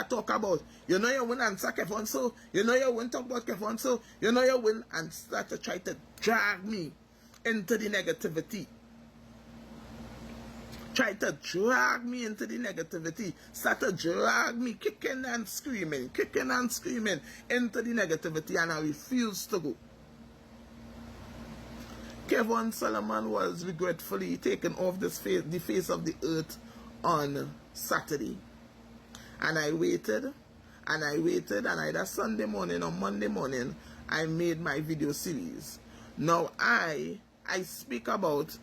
talk about. You know you win answer Kevon so. You know you win talk about Kevon so. You know you win and start to try to drag me into the negativity. Try to drag me into the negativity. Start to drag me kicking and screaming into the negativity, and I refuse to go. Kevon Solomon was regretfully taken off the face of the earth on Saturday. And I waited, and either Sunday morning or Monday morning, I made my video series. Now I speak about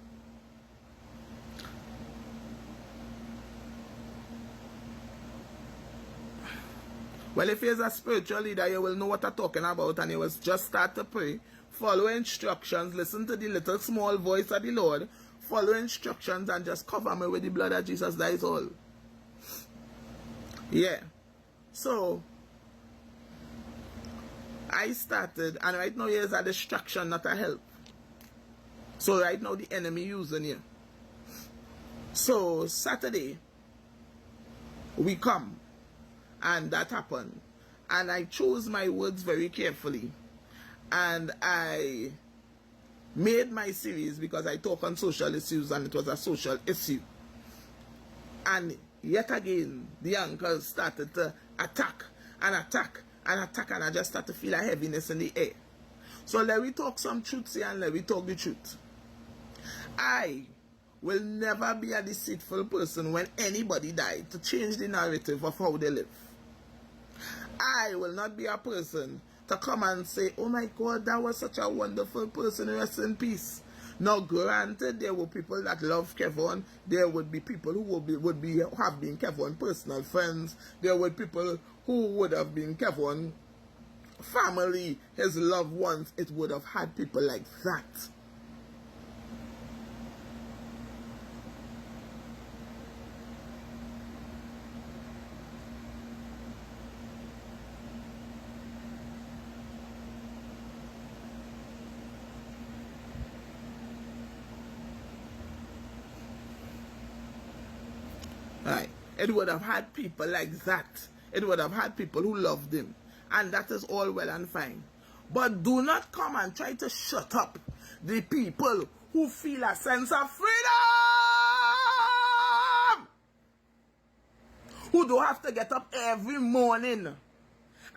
well, if you're a spiritual leader, you will know what I'm talking about, and you will just start to pray, follow instructions, listen to the little small voice of the Lord, follow instructions, and just cover me with the blood of Jesus. That is all. Yeah. So, I started, and right now here's a distraction, not a help. So right now the enemy using you. So Saturday, we come, and that happened. And I chose my words very carefully. And I made my series because I talk on social issues, and it was a social issue. And yet again, the uncles started to attack, and I just started to feel a heaviness in the air. So let me talk some truth here, and let me talk the truth. I will never be a deceitful person when anybody died to change the narrative of how they live. I will not be a person to come and say, oh my God, that was such a wonderful person, rest in peace. Now, granted, there were people that love Kevon. There would be people who have been Kevon personal friends. There were people who would have been Kevon family, his loved ones. It would have had people like that. Right. It would have had people like that. It would have had people who loved him. And that is all well and fine. But do not come and try to shut up the people who feel a sense of freedom! Who don't have to get up every morning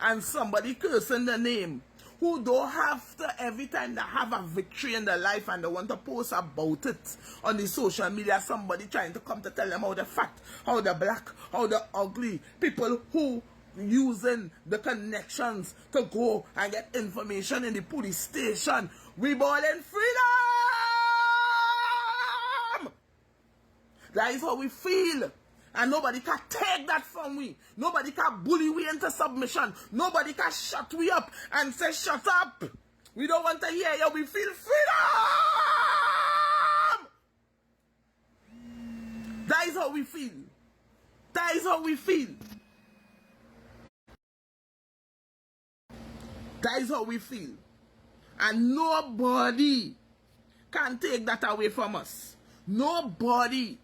and somebody cursing the name. Who don't have to, every time they have a victory in their life and they want to post about it on the social media, somebody trying to come to tell them how they're fat, how they're black, how they're ugly. People who using the connections to go and get information in the police station. We born in freedom! That is how we feel. And nobody can take that from we. Nobody can bully we into submission. Nobody can shut we up and say, shut up. We don't want to hear you. We feel freedom. That is how we feel. That is how we feel. That is how we feel. And nobody can take that away from us. Nobody.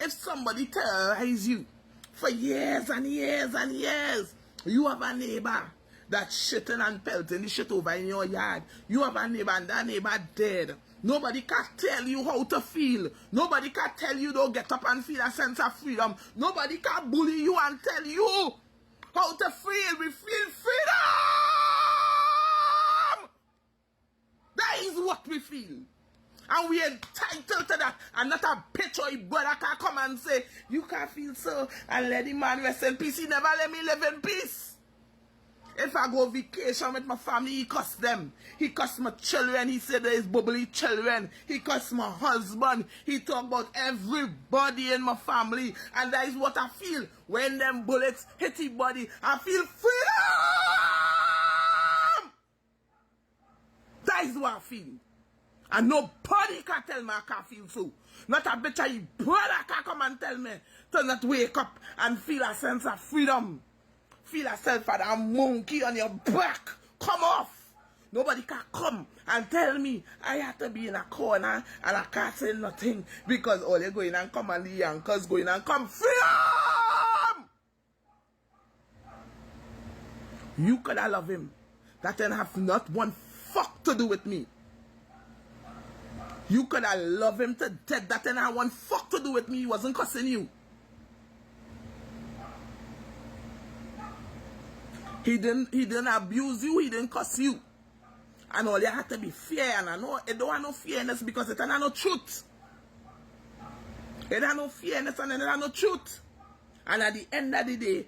If somebody terrorizes you for years and years and years, you have a neighbor that's shitting and pelting the shit over in your yard. You have a neighbor and that neighbor dead. Nobody can tell you how to feel. Nobody can tell you don't get up and feel a sense of freedom. Nobody can bully you and tell you how to feel. We feel freedom! That is what we feel. And we entitled to that. And not a bitch or a brother can come and say, you can't feel so, and let the man rest in peace. He never let me live in peace. If I go vacation with my family, he cuss them. He cuss my children. He said there is bubbly children. He cuss my husband. He talk about everybody in my family. And that is what I feel. When them bullets hit his body, I feel freedom! That is what I feel. And nobody can tell me I can't feel so. Not a bitch of brother can come and tell me to not wake up and feel a sense of freedom. Feel yourself as a monkey on your back. Come off. Nobody can come and tell me I have to be in a corner and I can't say nothing because all they're going and come and the uncles going and come. Freedom! You could have loved him. That then have not one fuck to do with me. You could have loved him to death. That then have one fuck to do with me. He wasn't cussing you. He didn't abuse you. He didn't cuss you. And all you had to be fair. And I know it don't have no fairness because it don't have no truth. It have no fairness and it have no truth. And at the end of the day,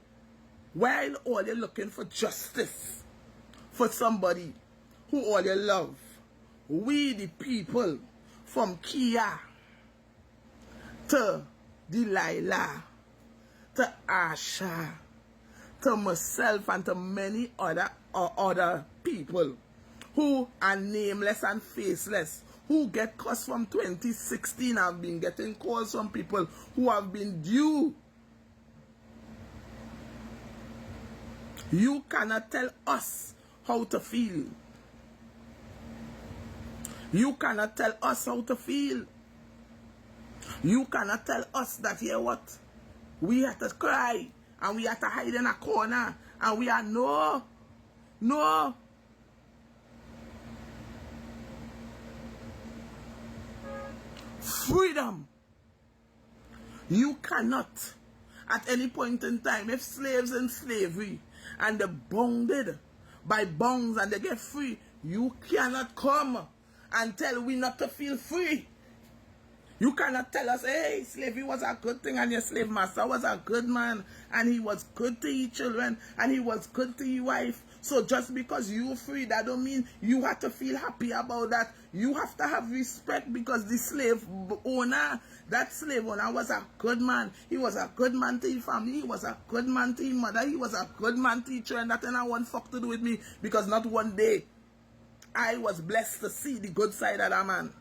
while all you're looking for justice for somebody who all you love, we the people from Kia to Delilah to Asha to myself and to many other people who are nameless and faceless, who get cussed from 2016, have been getting calls from people who have been due. You cannot tell us how to feel. You cannot tell us how to feel. You cannot tell us that, here what? We have to cry and we have to hide in a corner and we are no. Freedom. You cannot, at any point in time, if slaves in slavery and they're bounded by bonds and they get free, you cannot come and tell we not to feel free. You cannot tell us, hey, slavery was a good thing and your slave master was a good man and he was good to your children and he was good to your wife. So just because you're free, that don't mean you have to feel happy about that. You have to have respect because the slave owner, that slave owner was a good man. He was a good man to your family. He was a good man to your mother. He was a good man to your children. That ain't one fuck to do with me because not one day I was blessed to see the good side of that man.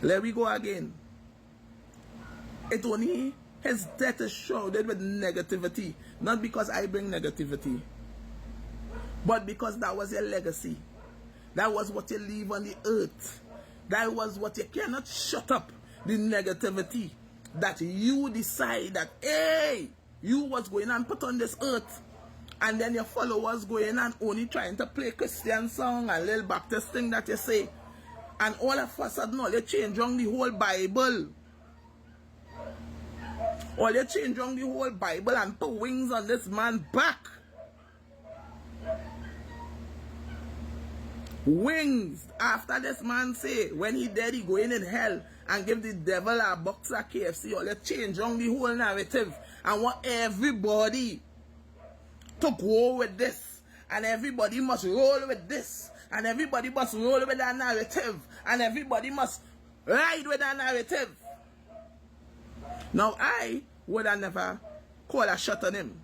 Let we go again. It only, his death is shrouded with negativity. Not because I bring negativity, but because that was your legacy. That was what you leave on the earth. That was what you cannot shut up. The negativity that you decide that, hey, you was going and put on this earth. And then your followers going and only trying to play Christian song and little Baptist thing that you say. And all of a sudden, all you change on the whole Bible. All you change on the whole Bible and put wings on this man's back. Wings. After this man say, when he dead, he going in hell and give the devil a box of KFC. All you change on the whole narrative. And want everybody to go with this. And everybody must roll with this. And everybody must roll with that narrative. And everybody must ride with that narrative. Now I would have never called a shot on him.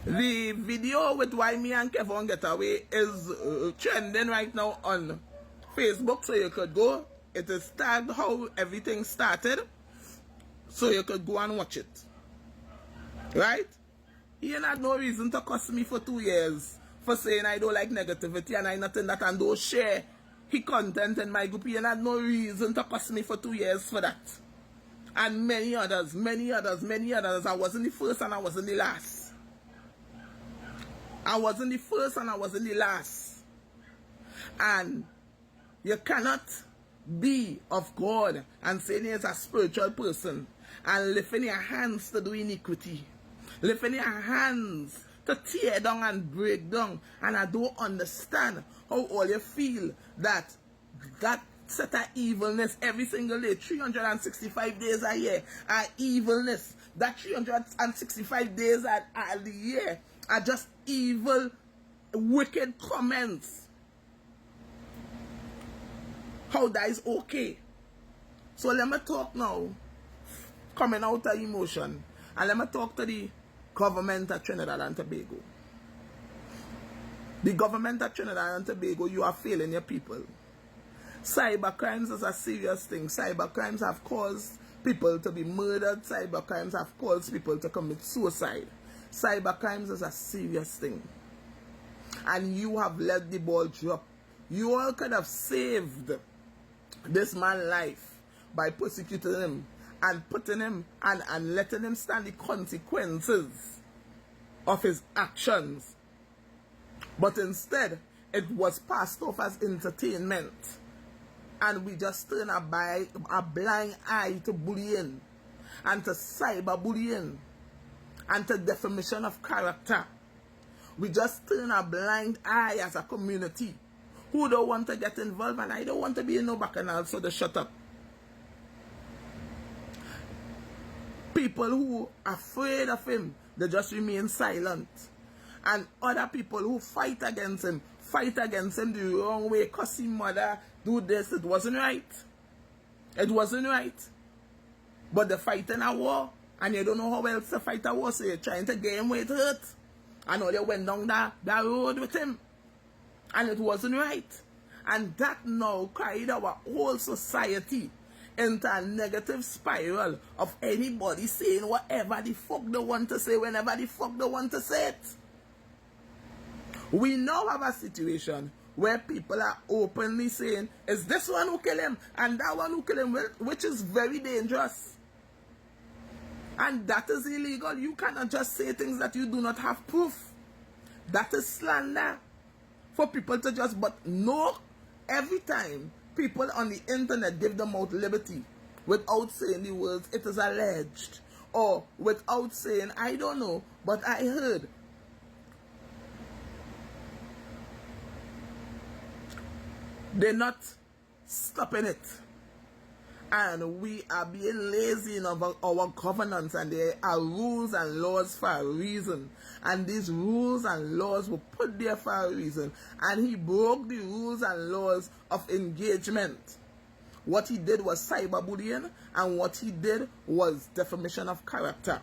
The video with why me and Kevin get away is trending right now on Facebook. So you could go. It is tagged how everything started. So you could go and watch it. Right? He ain't had no reason to cuss me for 2 years for saying I don't like negativity and I nothing that and don't share his content in my group. He ain't had no reason to cuss me for 2 years for that. And many others. I wasn't the first and I wasn't the last. I wasn't the first and I wasn't the last. And you cannot be of God and say he's a spiritual person and lifting your hands to do iniquity. Lifting your hands to tear down and break down. And I don't understand how all you feel that set of evilness every single day, 365 days a year, are evilness. That 365 days a the year are just evil, wicked comments. How that is okay. So let me talk now, coming out of emotion, and let me talk to the government of Trinidad and Tobago. The government of Trinidad and Tobago, you are failing your people. Cyber crimes is a serious thing. Cyber crimes have caused people to be murdered. Cyber crimes have caused people to commit suicide. Cyber crimes is a serious thing. And you have let the ball drop. You all could have saved this man's life by persecuting him and putting him and letting him stand the consequences of his actions. But instead, it was passed off as entertainment. And we just turn a blind eye to bullying and to cyberbullying and to defamation of character. We just turn a blind eye as a community who don't want to get involved, and I don't want to be in no bacchanal, so they shut up. People who are afraid of him, they just remain silent. And other people who fight against him the wrong way, cuss his mother, do this. It wasn't right. It wasn't right. But they're fighting a war, and you don't know how else to fight a war, so you're trying to get him where it hurt. And all they went down that road with him. And it wasn't right. And that now carried our whole society into a negative spiral of anybody saying whatever the fuck they want to say whenever the fuck they want to say it. We now have a situation where people are openly saying, is this one who killed him and that one who killed him, which is very dangerous. And that is illegal. You cannot just say things that you do not have proof. That is slander. For people to just, but no, every time people on the internet give them out liberty without saying the words, it is alleged, or without saying, I don't know, but I heard. They're not stopping it. And we are being lazy in our governance, and there are rules and laws for a reason. And these rules and laws were put there for a reason. And he broke the rules and laws of engagement. What he did was cyberbullying, and what he did was defamation of character.